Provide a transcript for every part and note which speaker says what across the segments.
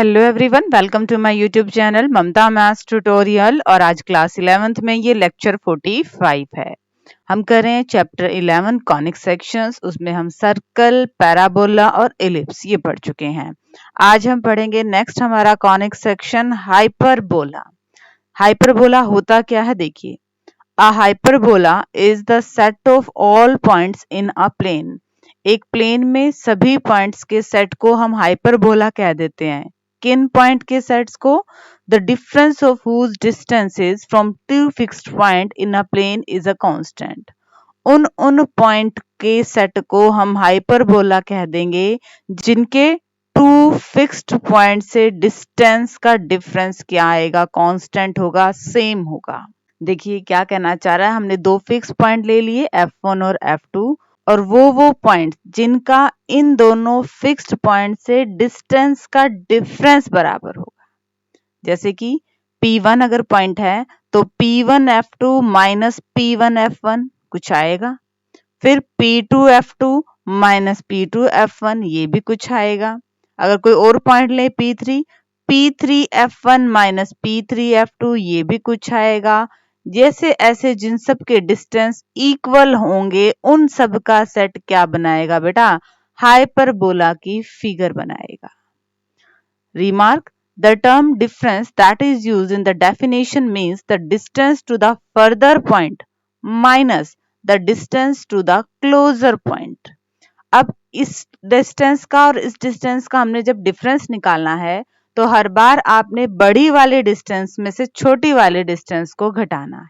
Speaker 1: Hello everyone, welcome to my YouTube channel Mamta maths tutorial. और आज class 11th में ये लेक्चर 45 है। हम कर रहे हैं चैप्टर 11 कॉनिक सेक्शंस। उसमें हम सर्कल, पैराबोला और एलिप्स ये पढ़ चुके हैं। आज हम पढ़ेंगे नेक्स्ट हमारा कॉनिक सेक्शन हाइपरबोला। हाइपरबोला होता क्या है देखिए। A hyperbola is the set of all points in a plane. एक प्लेन में सभी पॉइंट्स के सेट को हम हाइपरबोला कह देते हैं। किन पॉइंट के सेट्स को? The difference of whose distances from two fixed point in a plane is a constant. उन पॉइंट के सेट को हम हाइपरबोला कह देंगे जिनके टू फिक्स्ड पॉइंट से डिस्टेंस का डिफरेंस क्या आएगा? कांस्टेंट होगा, सेम होगा। देखिए क्या कहना चाह रहा है। हमने दो फिक्स पॉइंट ले लिए F1 और F2, और वो पॉइंट जिनका इन दोनों फिक्स्ड पॉइंट से डिस्टेंस का डिफरेंस बराबर होगा। जैसे कि P1 अगर पॉइंट है तो P1 F2 minus P1 F1 कुछ आएगा। फिर P2 F2 minus P2 F1 ये भी कुछ आएगा। अगर कोई और पॉइंट ले P3 F1 minus P3 F2 ये भी कुछ आएगा। जैसे ऐसे जिन सब के डिस्टेंस इक्वल होंगे उन सब का सेट क्या बनाएगा बेटा? हाइपरबोला की फिगर बनाएगा। Remark: the term difference that is used in the definition means the distance to the further point minus the distance to the closer point. अब इस डिस्टेंस का और इस डिस्टेंस का हमने जब डिफरेंस निकालना है तो हर बार आपने बड़ी वाले डिस्टेंस में से छोटी वाले डिस्टेंस को घटाना है।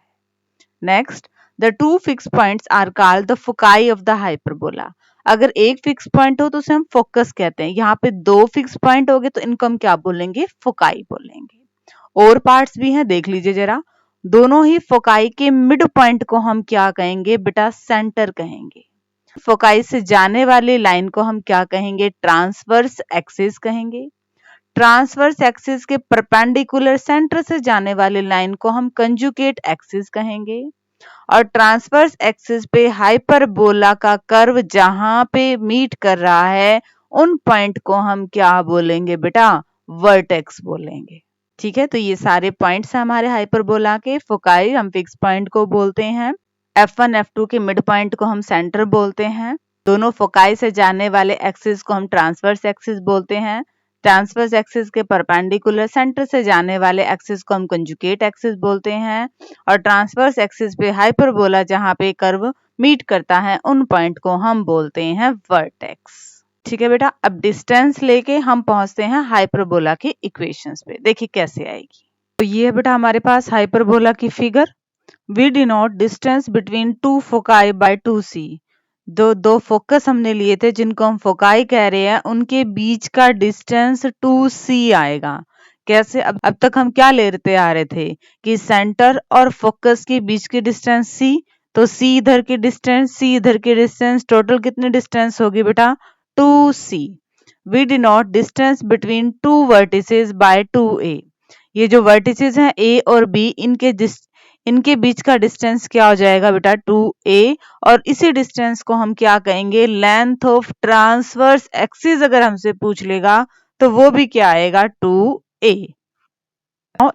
Speaker 1: Next, the two fix points are called the foci of the hyperbola. अगर एक फिक्स पॉइंट हो तो उसे हम फोकस कहते हैं। यहाँ पे दो फिक्स पॉइंट हो गए तो इनको हम क्या बोलेंगे? फोकाई बोलेंगे। और पार्ट्स भी हैं, देख लीजिए जरा। दोनों ही फोकाई के मिड पॉइंट को हम क्या कहेंगे बेटा? सेंटर कहेंगे। फोकाई से जाने वाली लाइन को हम क्या कहेंगे? ट्रांसवर्स एक्सिस कहेंगे। ट्रांसवर्स एक्सिस के परपेंडिकुलर सेंटर से जाने वाली लाइन को हम कंजुगेट एक्सिस कहेंगे। और ट्रांसवर्स एक्सिस पे हाइपरबोला का कर्व जहां पे मीट कर रहा है उन पॉइंट को हम क्या बोलेंगे बेटा? वर्टेक्स बोलेंगे। ठीक है, तो ये सारे पॉइंट्स हैं हमारे हाइपरबोला के। फोकाई हम फिक्स पॉइंट को बोलते हैं। F1 F2 के मिड पॉइंट को हम सेंटर बोलते हैं। दोनों फोकाई से जाने वाले एक्सिस को हम ट्रांसवर्स एक्सिस बोलते हैं। ट्रांसवर्स एक्सिस के परपेंडिकुलर सेंटर से जाने वाले एक्सिस को हम कंजुगेट एक्सिस बोलते हैं। और ट्रांसवर्स एक्सिस पे हाइपरबोला जहां पे कर्व मीट करता है उन पॉइंट को हम बोलते हैं वर्टेक्स। ठीक है बेटा, अब डिस्टेंस लेके हम पहुंचते हैं हाइपरबोला के इक्वेशंस पे। देखिए कैसे आएगी। तो ये है बेटा हमारे पास हाइपरबोला की figure. We denote distance between two foci by 2c। दो फोकस हमने लिए थे जिनको हम फोकाई कह रहे हैं, उनके बीच का डिस्टेंस 2c आएगा। कैसे? अब तक हम क्या लेते आ रहे थे कि सेंटर और फोकस के बीच की डिस्टेंस c, तो c इधर की डिस्टेंस, c इधर की डिस्टेंस, टोटल कितनी डिस्टेंस होगी बेटा? 2c। We denote distance between two vertices by 2a। ये जो वर्टिसेस हैं a और b, इनके बीच का डिस्टेंस क्या हो जाएगा बेटा? 2a। और इसी डिस्टेंस को हम क्या कहेंगे? लेंथ ऑफ ट्रांसवर्स एक्सिस अगर हमसे पूछ लेगा तो वो भी क्या आएगा? 2a।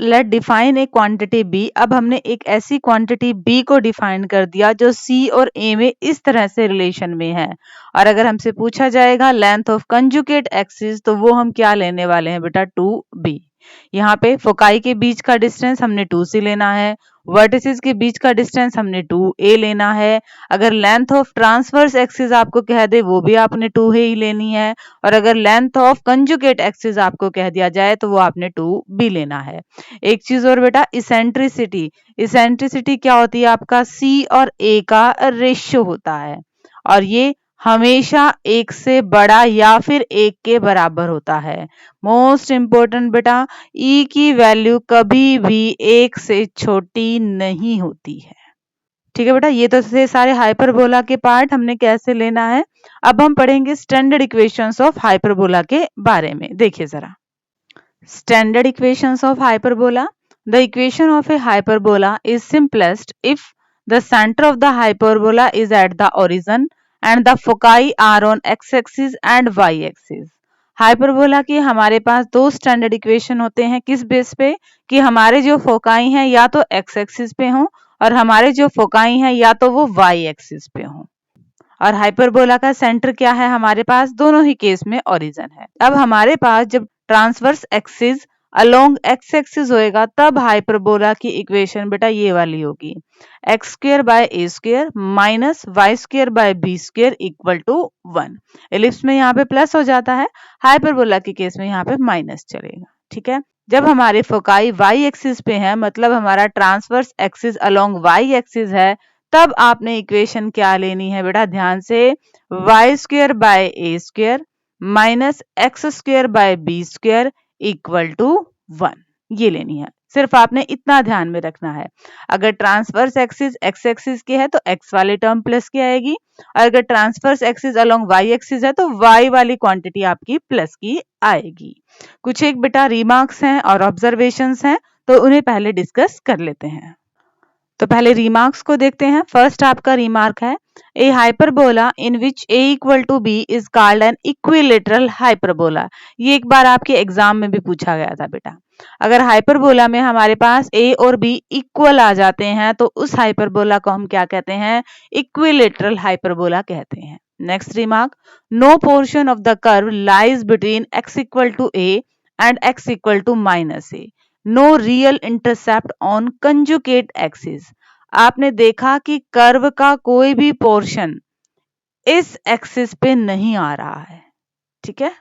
Speaker 1: Let define a quantity b। अब हमने एक ऐसी क्वांटिटी b को डिफाइन कर दिया जो c और a में इस तरह से रिलेशन में है। और अगर हमसे पूछा जाएगा लेंथ ऑफ कंजुगेट एक्सिस तो वो हम क्या लेने वाले हैं बेटा? 2b। यहाँ पे फोकाई के बीच का डिस्टेंस हमने 2c लेना है, वर्टिसेस के बीच का डिस्टेंस हमने 2a लेना है। अगर लेंथ ऑफ ट्रांसवर्स एक्सिस आपको कह दे वो भी आपने 2a ही लेनी है। और अगर लेंथ ऑफ कंजुगेट एक्सिस आपको कह दिया जाए तो वो आपने 2b लेना है। एक चीज और बेटा, इसेंट्रिसिटी। इसेंट्रिसिटी क्या होती है? आपका c और a का रेशियो होता है, और ये हमेशा एक से बड़ा या फिर एक के बराबर होता है। मोस्ट इंपोर्टेंट बेटा, e की वैल्यू कभी भी एक से छोटी नहीं होती है। ठीक है बेटा, ये तो थे सारे हाइपरबोला के पार्ट हमने कैसे लेना है। अब हम पढ़ेंगे स्टैंडर्ड इक्वेशंस ऑफ हाइपरबोला के बारे में। देखिए जरा, standard equations of hyperbola. The equation of A hyperbola is simplest if the centre of the hyperbola is at the origin and the foci are on x-axis and y-axis. Hyperbola के हमारे पास दो standard equation होते हैं, किस base पे कि हमारे जो फोकाई हैं या तो एक्स एक्सिस पे हों और हमारे जो फोकाई हैं या तो वो वाई एक्सिस पे हों। और हाइपरबोला का सेंटर क्या है हमारे पास, दोनों ही केस में ओरिजिन है। अब हमारे पास जब transverse axis along X axis होएगा तब हाइपरबोला की इक्वेशन बेटा ये वाली होगी, X square by A square minus Y square by B square equal to 1। Ellipse में यहाँ पे प्लस हो जाता है, हाइपरबोला के केस में यहाँ पे माइनस चलेगा। ठीक है, जब हमारे फोकाई वाई एक्सिस पे है, मतलब हमारा transverse axis along Y axis है, तब आपने इक्वेशन क्या लेनी है बेटा, ध्यान से, Y square by A square minus X square by B square equal to 1, ये लेनी है। सिर्फ आपने इतना ध्यान में रखना है, अगर ट्रांसवर्स एक्सिस एक्स एक्सिस की है तो एक्स वाली टर्म प्लस की आएगी, और अगर transverse axis along Y axis है तो वाई वाली क्वांटिटी आपकी प्लस की आएगी। कुछ एक बेटा रिमार्क्स हैं और ऑब्जर्वेशंस हैं, तो उन्हें पहले डिस्कस कर लेते हैं। तो पहले रिमार्क्स को देखते हैं। फर्स्ट आपका रिमार्क है, a hyperbola in which a equal to b is called an equilateral hyperbola. ये एक बार आपके एग्जाम में भी पूछा गया था बेटा। अगर हाइपरबोला में हमारे पास ए और बी इक्वल आ जाते हैं तो उस हाइपरबोला को हम क्या कहते हैं, इक्विलेटरल हाइपरबोला कहते हैं। Next remark, no portion of the curve lies between X equal to A and X equal to minus A, no real intercept on conjugate axis. आपने देखा कि कर्व का कोई भी पोर्शन इस एक्सिस पे नहीं आ रहा है। ठीक है,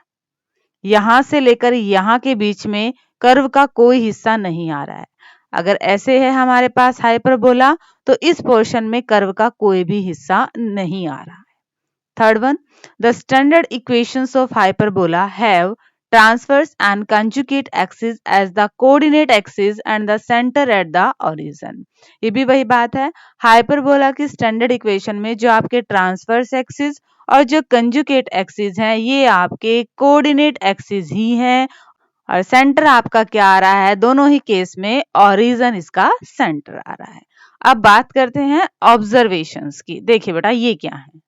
Speaker 1: यहां से लेकर यहां के बीच में कर्व का कोई हिस्सा नहीं आ रहा है। अगर ऐसे है हमारे पास हाइपरबोला तो इस पोर्शन में कर्व का कोई भी हिस्सा नहीं आ रहा है। Third one, the standard equations of hyperbola have transverse and conjugate axis as the coordinate axis and the center at the origin। ये भी वही बात है, हाइपरबोला की स्टैंडर्ड इक्वेशन में जो आपके ट्रांसवर्स एक्सिस और जो कंजुगेट एक्सिस हैं ये आपके कोऑर्डिनेट एक्सिस ही हैं, और सेंटर आपका क्या आ रहा है, दोनों ही केस में ओरिजिन इसका सेंटर आ रहा है। अब बात करते हैं ऑब्जर्वेशंस की। देखिए बेटा ये क्या है।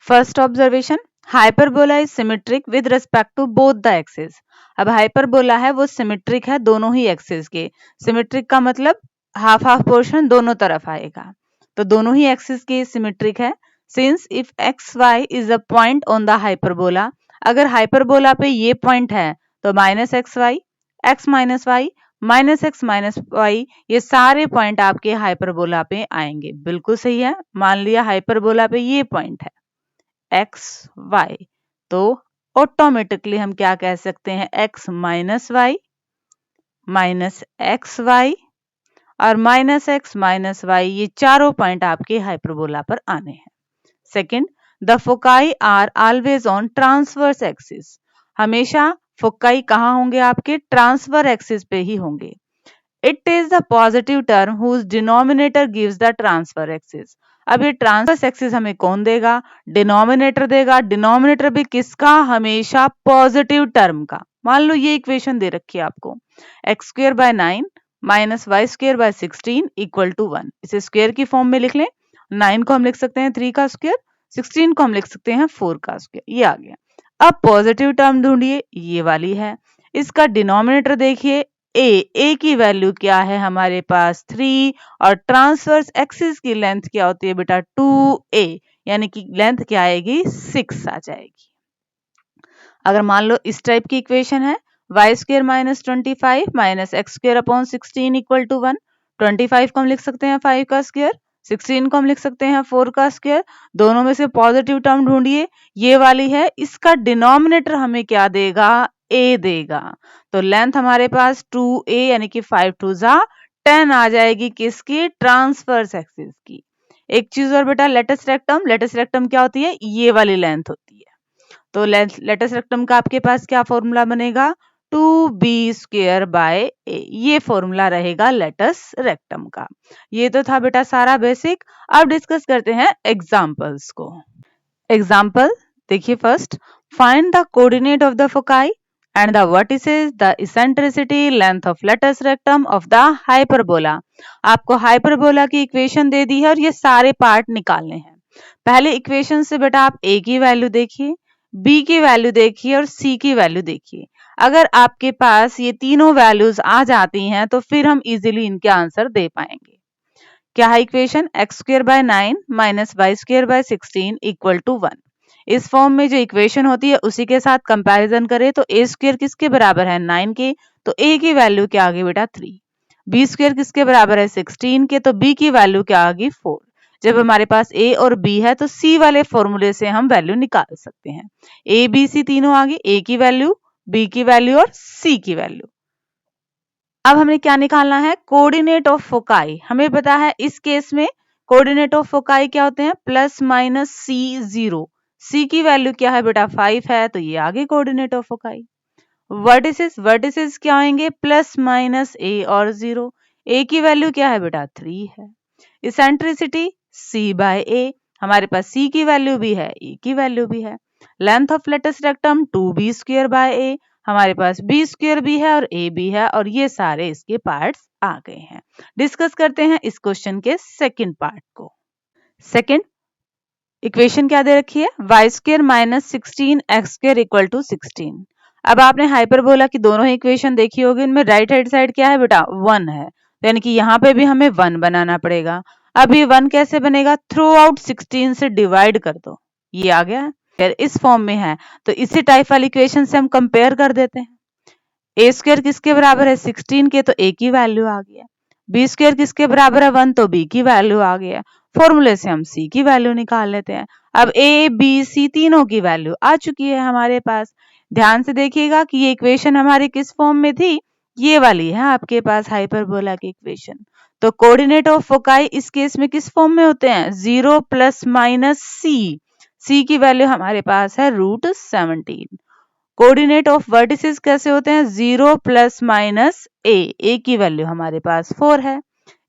Speaker 1: First observation, hyperbola is symmetric with respect to both the axis. अब हाइपरबोला है वो सिमेट्रिक है दोनों ही एक्सिस के। सिमेट्रिक का मतलब हाफ हाफ पोर्शन दोनों तरफ आएगा, तो दोनों ही एक्सिस के सिमेट्रिक है। Since if X Y is a point on the hyperbola, अगर हाइपरबोला पे ये पॉइंट है तो minus X Y, X minus Y, minus X minus Y, ये सारे पॉइंट आपके हाइपरबोला पे आएंगे। बिल्कुल सही है, मान लिया हाइपरबोला पे ये पॉइंट है एक्स वाई, तो ऑटोमेटिकली हम क्या कह सकते हैं, X minus Y minus X Y और माइनस एक्स माइनस वाई, ये चारों पॉइंट आपके हाइपरबोला पर आने हैं। Second, the foci are always on transverse axis. हमेशा फोकाई कहाँ होंगे आपके, ट्रांसफर एक्सिस पे ही होंगे। It is the positive term whose denominator gives the transfer axis. अब ये ट्रांसफर एक्सिस हमें कौन देगा, डिनोमिनेटर देगा। डिनोमिनेटर भी किसका, हमेशा पॉजिटिव टर्म का। मान लो ये इक्वेशन दे रखी है आपको, X square by 9 minus Y square by 16 equal to 1। इसे स्क्वायर की फॉर्म में लिख लें, 9 को हम लिख सकते हैं 3 का स्क्वायर, 16 को हम लिख सकते हैं 4 का स्क्वायर, ये आ गया। अब पॉजिटिव टर्म ढूंढिए, ये वाली है। इसका डिनोमिनेटर देखिए, ए की वैल्यू क्या है हमारे पास 3, और ट्रांसवर्स एक्सिस की लेंथ क्या होती है बेटा 2a, यानी कि लेंथ क्या आएगी 6 आ जाएगी। अगर मान लो इस टाइप की इक्वेशन है, Y square minus 25 minus X square upon 16 equal to 1। 25 को हम लिख सकते हैं 5 का स्क्वायर, 16 को हम लिख सकते हैं 4 का स्क्वायर। दोनों में से पॉजिटिव टर्म ढूंढिए, ये वाली है। इसका डिनोमिनेटर हमें क्या देगा, a देगा। तो लेंथ हमारे पास 2a यानी कि 5 2 जा 10 आ जाएगी, किसकी, ट्रांसवर्स एक्सिस की। एक चीज और बेटा, लेटस रेक्टम। लेटस रेक्टम क्या होती है, ये वाली लेंथ होती है। तो लेटस रेक्टम का आपके पास क्या फॉर्मूला बनेगा, 2b स्क्वायर बाय a, ये फॉर्मूला रहेगा लेटस रेक्टम का। ये तो था बेटा सारा बेसिक। अब डिस्कस करते हैं एग्जांपल्स को। एग्जांपल देखिए, first, find the coordinate of the foci and the vertices, the eccentricity, length of latus rectum of the hyperbola। आपको हाइपरबोला की इक्वेशन दे दी है और ये सारे पार्ट निकालने हैं। पहले इक्वेशन से बेटा आप a की वैल्यू देखिए, बी की वैल्यू देखिए और सी की वैल्यू देखिए। अगर आपके पास ये तीनों वैल्यूज आ जाती हैं तो फिर हम इजीली इनके आंसर दे पाएंगे। क्या है equation? X square by 9 minus Y square by 16 equal to 1। इस फॉर्म में जो इक्वेशन होती है उसी के साथ कंपैरिजन करें तो ए स्क्र किसके बराबर है? 9 के, तो ए की वैल्यू क्या आ गई बेटा? 3। बी स्क्र किसके बराबर है? 16 के, तो बी की वैल्यू क्या आ गई? 4। जब हमारे पास ए और बी है तो सी वाले फॉर्मूले से हम वैल्यू निकाल सकते हैं। ए बी सी तीनों आ गई, ए की वैल्यू, बी की वैल्यू और सी की वैल्यू। अब हमें क्या निकालना है? Coordinate of foci. हमें पता है इस केस में कोऑर्डिनेट ऑफ फोकाई क्या होते हैं? प्लस माइनस सी 0। सी की वैल्यू क्या है बेटा? 5 है, तो ये आगे coordinate of foci. Vertices, vertices क्या आएंगे? प्लस माइनस ए और 0। ए की वैल्यू क्या है बेटा? 3 है। इसेंट्रिसिटी सी बाय ए, हमारे पास सी की वैल्यू भी है, ए की वैल्यू भी है। Length of latus rectum 2b square by a, हमारे पास बी स्क्वायर भी है और ए भी है, और ये सारे इसके पार्ट्स आ गए हैं। डिस्कस करते हैं इस क्वेश्चन के सेकंड पार्ट को। सेकंड इक्वेशन क्या दे रखी है? Y square minus 16 X square equal to 16। अब आपने हाइपरबोला की दोनों ही इक्वेशन देखी होगी, इनमें राइट हैंड साइड क्या है बेटा? 1 है, यानी कि यहाँ पे भी हमें 1 बनाना पड़ेगा। अब ये 1 कैसे बनेगा? थ्रू आउट 16 से डिवाइड कर दो, ये आ गया। फिर इस फॉर्म में है तो इसी टाइप वाली इक्वेशन से हम कंपेयर कर देते हैं। ए स्क्वायर किसके बराबर है? 16 के, तो ए की वैल्यू आ गया। बी स्क्वायर किसके बराबर है? 1, तो बी की वैल्यू आ गया। फॉर्मूले से हम सी की वैल्यू निकाल लेते हैं। अब ए बी सी तीनों की वैल्यू आ चुकी है हमारे पास। ध्यान से देखिएगा कि ये इक्वेशन हमारी किस फॉर्म में थी? ये वाली है आपके पास हाइपरबोला की इक्वेशन। तो कोऑर्डिनेट ऑफ फोकाई इस केस में किस फॉर्म में होते हैं? 0 प्लस माइनस सी। सी की वैल्यू हमारे पास है √17। कोऑर्डिनेट ऑफ वर्टिसेस कैसे होते हैं? 0 प्लस माइनस ए, ए की वैल्यू हमारे पास 4 है।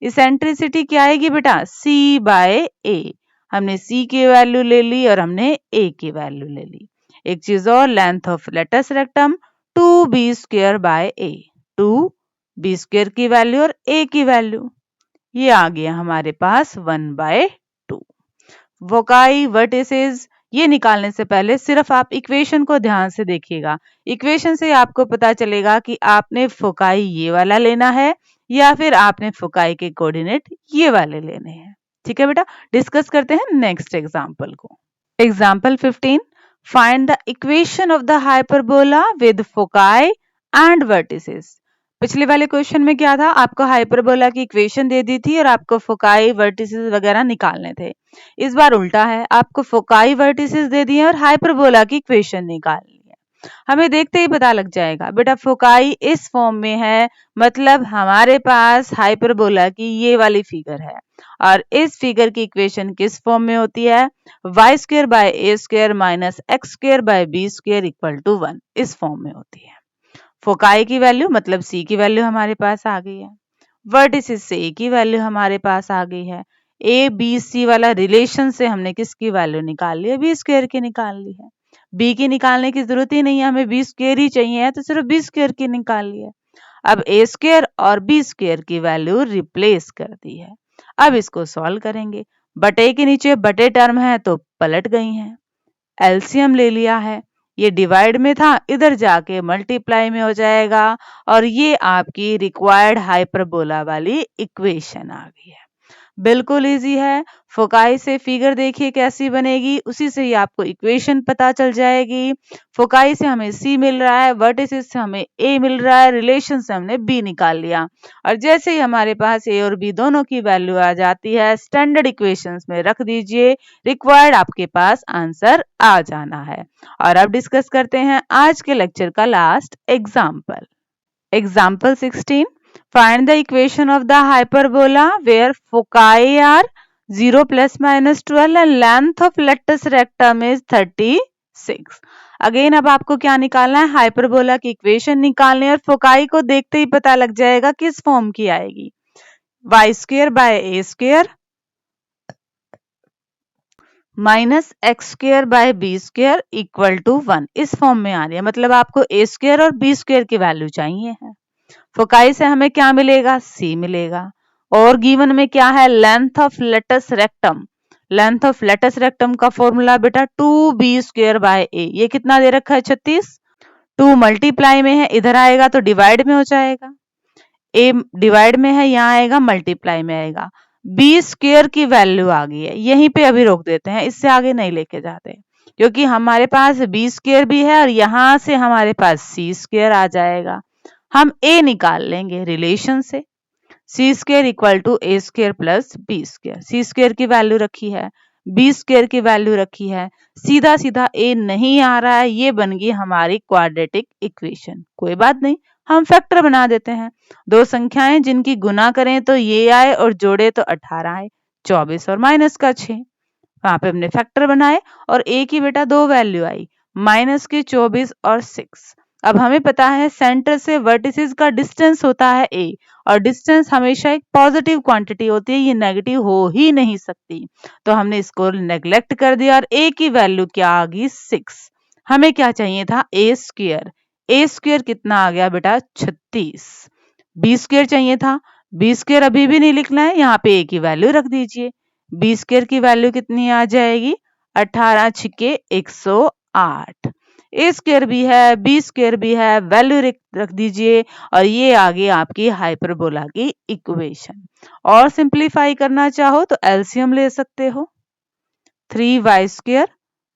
Speaker 1: इसेंट्रिसिटी क्या आएगी बेटा? सी बाय ए, हमने सी की वैल्यू ले ली और हमने ए की वैल्यू ले ली। एक चीज और, length of latus rectum 2b square by A, 2b square की वैल्यू और ए की वैल्यू, ये आ गया हमारे पास 1/2। वोकाई वर्टिसेस ये निकालने से पहले सिर्फ आप इक्वेशन को ध्यान से देखिएगा। इक्वेशन से आपको पता चलेगा कि आपने फोकाई ये वाला लेना है या फिर आपने फोकाई के कोऑर्डिनेट ये वाले लेने हैं। ठीक है बेटा, डिस्कस करते हैं नेक्स्ट एग्जांपल को। Example 15, find the equation of the hyperbola with foci and vertices. पिछले वाले क्वेश्चन में क्या था? आपको हाइपरबोला की इक्वेशन दे दी थी और आपको फोकाई वर्टिसेस वगैरह निकालने थे। इस बार उल्टा है, आपको फोकाई वर्टिसेस दे दिए और हाइपरबोला की इक्वेशन निकालनी है। हमें देखते ही पता लग जाएगा बेटा फोकाई इस फॉर्म में है, मतलब हमारे पास हाइपरबोला की ये वाली फिगर है, और इस फिगर की इक्वेशन किस फॉर्म में होती है? Y square by A square minus X square by B square equal to 1, इस फॉर्म में होती है। फोकाई की वैल्यू मतलब सी की वैल्यू हमारे पास आ गई है। वर्टिसेस से ए की वैल्यू हमारे पास आ गई है। ए बी सी वाला रिलेशन से हमने किसकी वैल्यू निकाल ली है? बी स्क्वायर की निकाल ली है। बी की निकालने की जरूरत ही नहीं है, हमें बी स्क्वायर ही चाहिए है, तो सिर्फ बी स्क्वायर की निकाल ली है। अब ए स्क्वायर और बी स्क्वायर की वैल्यू रिप्लेस कर दी है। अब इसको सॉल्व करेंगे। बटे के नीचे बटे टर्म है तो पलट गई हैं। एलसीएम ले लिया है, ये डिवाइड में था, इधर जाके मल्टीप्लाई में हो जाएगा, और ये आपकी रिक्वायर्ड हाइपरबोला वाली इक्वेशन आ गई है। बिल्कुल इजी है। फोकाई से फिगर देखिए कैसी बनेगी, उसी से ही आपको इक्वेशन पता चल जाएगी। फोकाई से हमें सी मिल रहा है, वर्टिसेस से हमें ए मिल रहा है, रिलेशन से हमने बी निकाल लिया, और जैसे ही हमारे पास ए और बी दोनों की वैल्यू आ जाती है स्टैंडर्ड इक्वेशंस में रख दीजिए, रिक्वायर्ड आपके पास आंसर आ जाना है। और अब डिस्कस करते हैं आज के लेक्चर का last example. Example 16. Find the equation of the hyperbola where foci are 0 plus minus 12 and length of latus rectum is 36. Again अब आपको क्या निकालना है? हाइपरबोला की इक्वेशन निकालनी है, और फोकाई को देखते ही पता लग जाएगा किस फॉर्म की आएगी। Y square by A square minus X square by B square equal to 1, इस फॉर्म में आ रही है, मतलब आपको ए स्क्वायर और बी स्क्वायर की वैल्यू चाहिए है। फोकाई से हमें क्या मिलेगा? सी मिलेगा। और गिवन में क्या है? Length of latus rectum, length of latus rectum का फॉर्मूला बेटा 2b² बाय ए। ये कितना दे रखा है 36। 2 मल्टीप्लाई में है, इधर आएगा तो डिवाइड में हो जाएगा। ए डिवाइड में है, यहाँ आएगा मल्टीप्लाई में आएगा। b² की वैल्यू आ गई है, यहीं पे अभी रोक देते हैं, इससे आगे नहीं लेके जाते क्योंकि हमारे पास b² भी है और यहाँ से हमारे पास c² आ जाएगा। हम a निकाल लेंगे रिलेशन से, c² equal to a² plus b²। c² की वैल्यू रखी है, b² की वैल्यू रखी है, सीधा सीधा a नहीं आ रहा है, ये बन गई हमारी क्वाड्रेटिक इक्वेशन। कोई बात नहीं, हम फैक्टर बना देते हैं। दो संख्याएं जिनकी गुना करें तो ये आए और जोड़े तो 18 आए, 24 और माइनस का 6। वहां पे हमने फैक्टर बनाए और a की बेटा दो वैल्यू आई, माइनस की 24 और 6। अब हमें पता है सेंटर से वर्टिसेस का डिस्टेंस होता है a, और डिस्टेंस हमेशा एक पॉजिटिव क्वांटिटी होती है, ये नेगेटिव हो ही नहीं सकती। तो हमने इसको नेग्लेक्ट कर दिया और a की वैल्यू क्या आ गई 6। हमें क्या चाहिए था a²। a² कितना आ गया बेटा 36। b² चाहिए था, b² अभी भी नहीं लिखना है, यहाँ पे a की वैल्यू रख दीजिए। b² की वैल्यू कितनी आ जाएगी 18 छिके 108। a² भी है, b² भी है, वैल्यू रख दीजिए और ये आ गई आपकी हाइपरबोला की इक्वेशन। और सिंप्लीफाई करना चाहो तो एलसीएम ले सकते हो, 3y²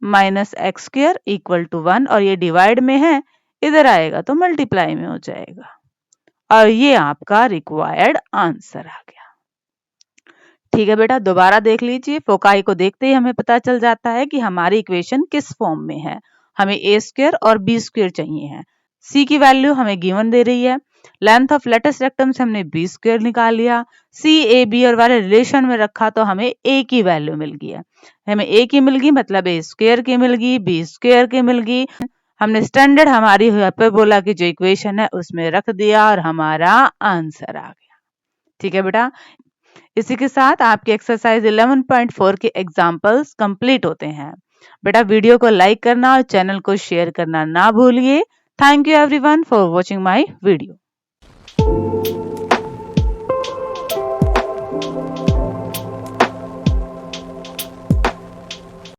Speaker 1: minus x² equal to 1, और ये डिवाइड में है, इधर आएगा तो मल्टीप्लाई में हो जाएगा और ये आपका रिक्वायर्ड आंसर आ गया। ठीक है बेटा, दोबारा देख लीजिए। फोकाई को देखते ही हमें पता चल जाता है कि हमारी इक्वेशन किस फॉर्म में है। हमें a² और b² चाहिए है। c की वैल्यू हमें गिवन दे रही है, लेंथ ऑफ लेटस रेक्टम से हमने b² निकाल लिया, c a b और वाले रिलेशन में रखा तो हमें a की वैल्यू मिल गई है। हमें a की मिल गई मतलब a² की मिल गई, b² की मिल गई। हमने स्टैंडर्ड हमारी हाइपरबोला की जो इक्वेशन है उसमें रख दिया और हमारा आंसर आ गया। ठीक है बेटा, इसी के साथ आपके एक्सरसाइज 11.4 के एग्जाम्पल्स कंप्लीट होते हैं। बेटा वीडियो को लाइक करना और चैनल को शेयर करना ना भूलिए। Thank you everyone for watching my video.